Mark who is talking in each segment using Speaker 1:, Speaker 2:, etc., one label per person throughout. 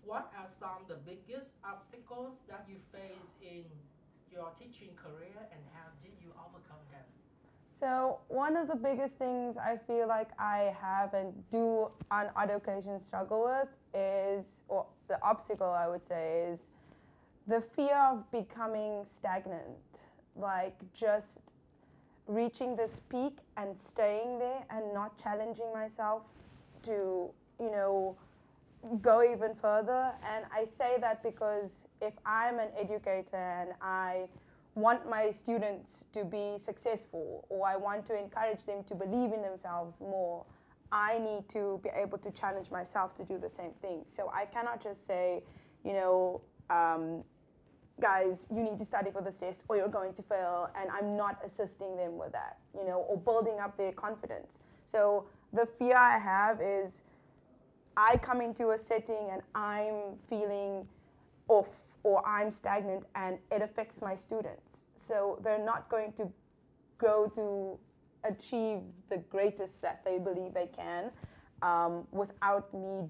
Speaker 1: what are some of the biggest obstacles that you face in your teaching career and how did you overcome them?
Speaker 2: So one of the biggest things I feel like I have and do on other occasions struggle with is, or the obstacle I would say is the fear of becoming stagnant, like just reaching this peak and staying there and not challenging myself to, you know, go even further. And I say that because if I'm an educator and I want my students to be successful or I want to encourage them to believe in themselves more, I need to be able to challenge myself to do the same thing. So I cannot just say, you know, guys, you need to study for this test or you're going to fail, and I'm not assisting them with that, you know, or building up their confidence. So the fear I have is I come into a setting and I'm feeling off or I'm stagnant and it affects my students. So they're not going to go to achieve the greatest that they believe they can without me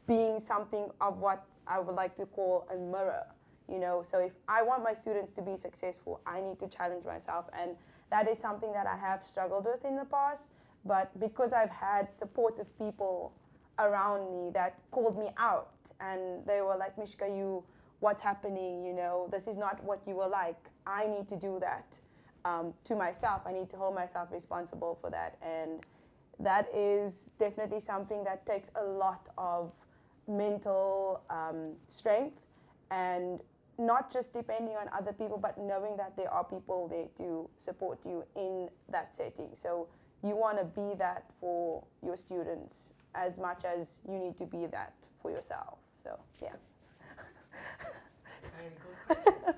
Speaker 2: being something of what I would like to call a mirror. You know, so if I want my students to be successful, I need to challenge myself, and that is something that I have struggled with in the past. But because I've had supportive people around me that called me out, and they were like, Mishka, what's happening? You know, this is not what you were like. I need to do that to myself. I need to hold myself responsible for that, and that is definitely something that takes a lot of mental strength, and not just depending on other people, but knowing that there are people there to support you in that setting. So you want to be that for your students as much as you need to be that for yourself. So, yeah.
Speaker 1: Very good question.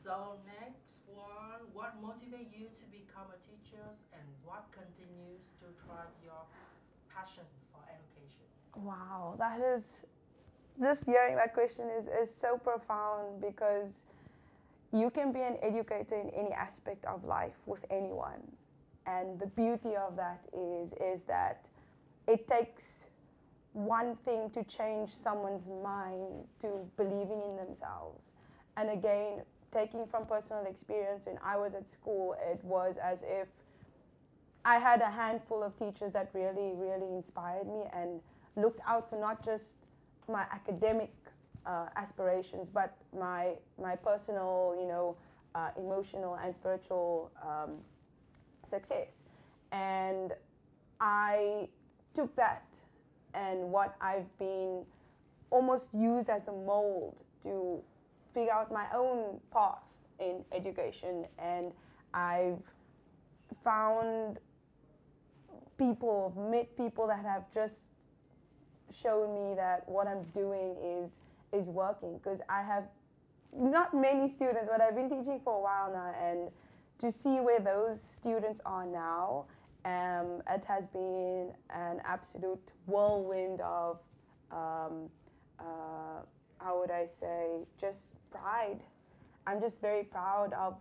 Speaker 1: So next one, what motivates you to become a teacher and what continues to drive your passion for education?
Speaker 2: Wow, that is, just hearing that question is so profound, because you can be an educator in any aspect of life with anyone. And the beauty of that is that it takes one thing to change someone's mind to believing in themselves. And again, taking from personal experience, when I was at school, it was as if I had a handful of teachers that really, really inspired me and looked out for not just my academic aspirations, but my personal, you know, emotional and spiritual success. And I took that and what I've been almost used as a mold to figure out my own path in education. And I've found people, met people that have just shown me that what I'm doing is working, because I have not many students, but I've been teaching for a while now, and to see where those students are now, it has been an absolute whirlwind of, how would I say, just pride. I'm just very proud of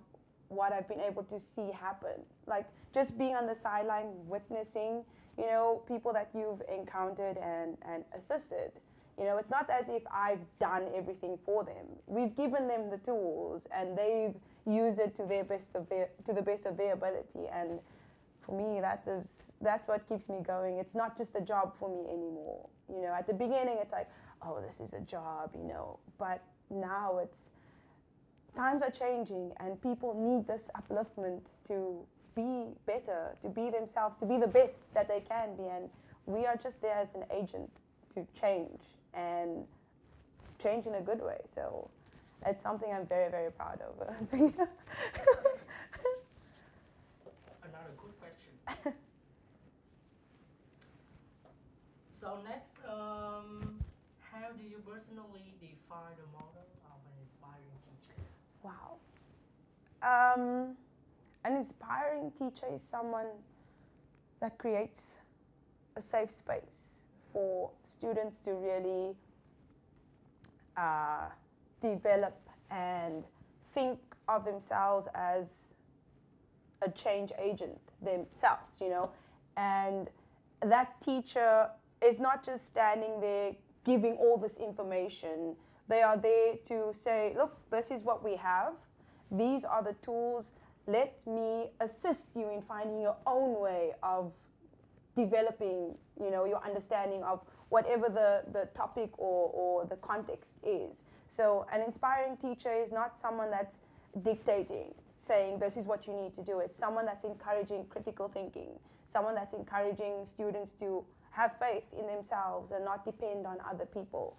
Speaker 2: what I've been able to see happen. Like just being on the sideline, witnessing, you know, people that you've encountered and assisted. You know, it's not as if I've done everything for them. We've given them the tools, and they've used it to the best of their ability. And for me, that's what keeps me going. It's not just a job for me anymore. You know, at the beginning, it's like, oh, this is a job, you know. But now times are changing, and people need this upliftment to be better, to be themselves, to be the best that they can be. And we are just there as an agent to change, and change in a good way. So it's something I'm very, very proud of.
Speaker 1: Another good question. So next, how do you personally define the model of an inspiring teacher?
Speaker 2: Wow. An inspiring teacher is someone that creates a safe space for students to really develop and think of themselves as a change agent themselves, you know. And that teacher is not just standing there giving all this information. They are there to say, look, this is what we have. These are the tools. Let me assist you in finding your own way of developing, your understanding of whatever the topic or the context is. So an inspiring teacher is not someone that's dictating, saying this is what you need to do. It's someone that's encouraging critical thinking, someone that's encouraging students to have faith in themselves and not depend on other people,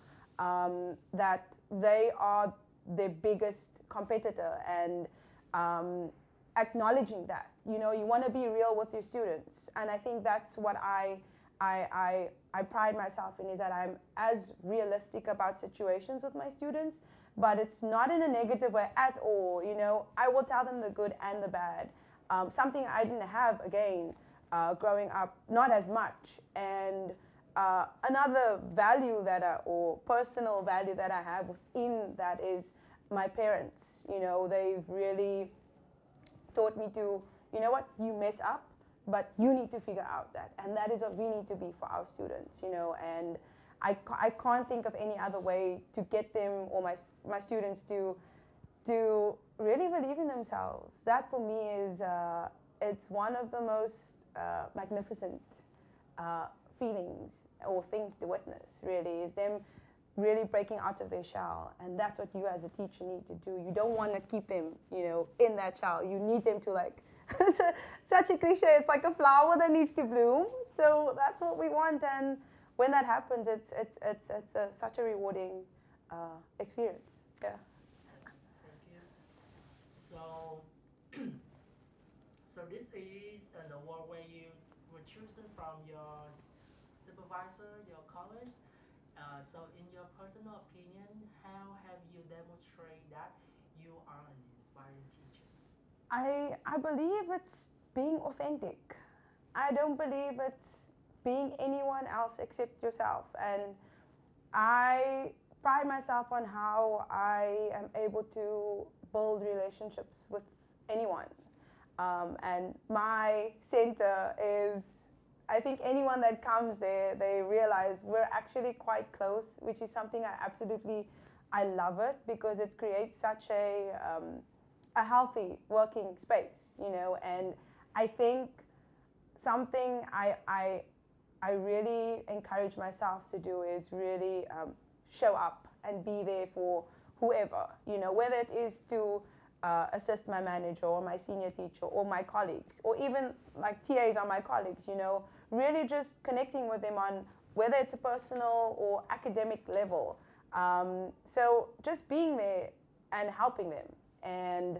Speaker 2: that they are their biggest competitor, and acknowledging that. You want to be real with your students, and I think that's what I pride myself in, is that I'm as realistic about situations with my students, but it's not in a negative way at all. I will tell them the good and the bad. Something I didn't have, again, growing up, not as much. And another value or personal value that I have within that is my parents. They've really taught me to, you mess up, but you need to figure out that. And that is what we need to be for our students, and I can't think of any other way to get them or my students to really believe in themselves. That for me is, it's one of the most magnificent feelings or things to witness, really, is them really breaking out of their shell. And that's what you as a teacher need to do. You don't want to keep them, in that shell. You need them to, like, such a cliche, it's like a flower that needs to bloom. So that's what we want. And when that happens, it's such a rewarding experience. Yeah.
Speaker 1: Thank you. So, so this is an award where you were chosen from your supervisor, your colleagues. So in your personal opinion, how have you demonstrated that you are an inspiring teacher?
Speaker 2: I believe it's being authentic. I don't believe it's being anyone else except yourself. And I pride myself on how I am able to build relationships with anyone. And my center is, I think anyone that comes there, they realize we're actually quite close, which is something I love it, because it creates such a healthy working space, and I think something I really encourage myself to do is really show up and be there for whoever, whether it is to assist my manager or my senior teacher or my colleagues, or even like TAs are my colleagues, really just connecting with them on whether it's a personal or academic level. So just being there and helping them. And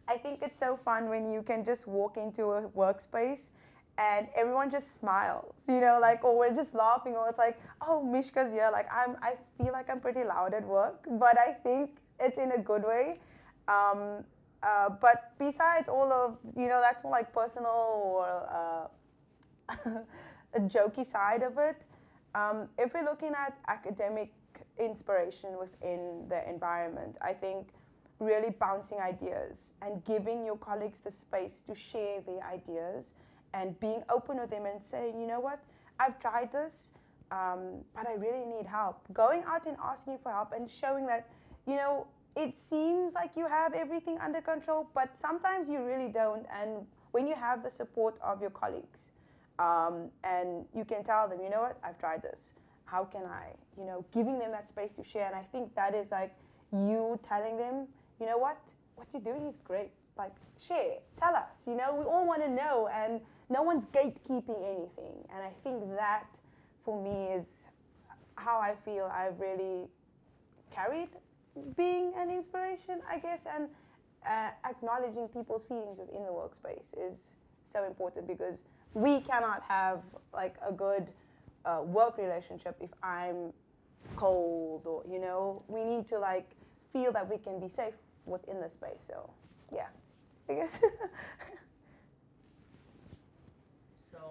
Speaker 2: I think it's so fun when you can just walk into a workspace and everyone just smiles, or we're just laughing, or it's like, oh, Mishka's here. Like I feel like I'm pretty loud at work, but I think it's in a good way. But besides all of, that's more like personal or a jokey side of it. If we're looking at academic inspiration within the environment, I think really bouncing ideas and giving your colleagues the space to share their ideas and being open with them and saying, you know what, I've tried this, but I really need help. Going out and asking for help and showing that, it seems like you have everything under control, but sometimes you really don't. And when you have the support of your colleagues, and you can tell them, you know what, I've tried this. How can I, giving them that space to share. And I think that is like you telling them, you know what you're doing is great. Like, share, tell us, we all want to know, and no one's gatekeeping anything. And I think that, for me, is how I feel I've really carried being an inspiration, I guess, and acknowledging people's feelings within the workspace is so important, because we cannot have like a good work relationship if I'm cold, or we need to like feel that we can be safe within the space. So yeah, I guess.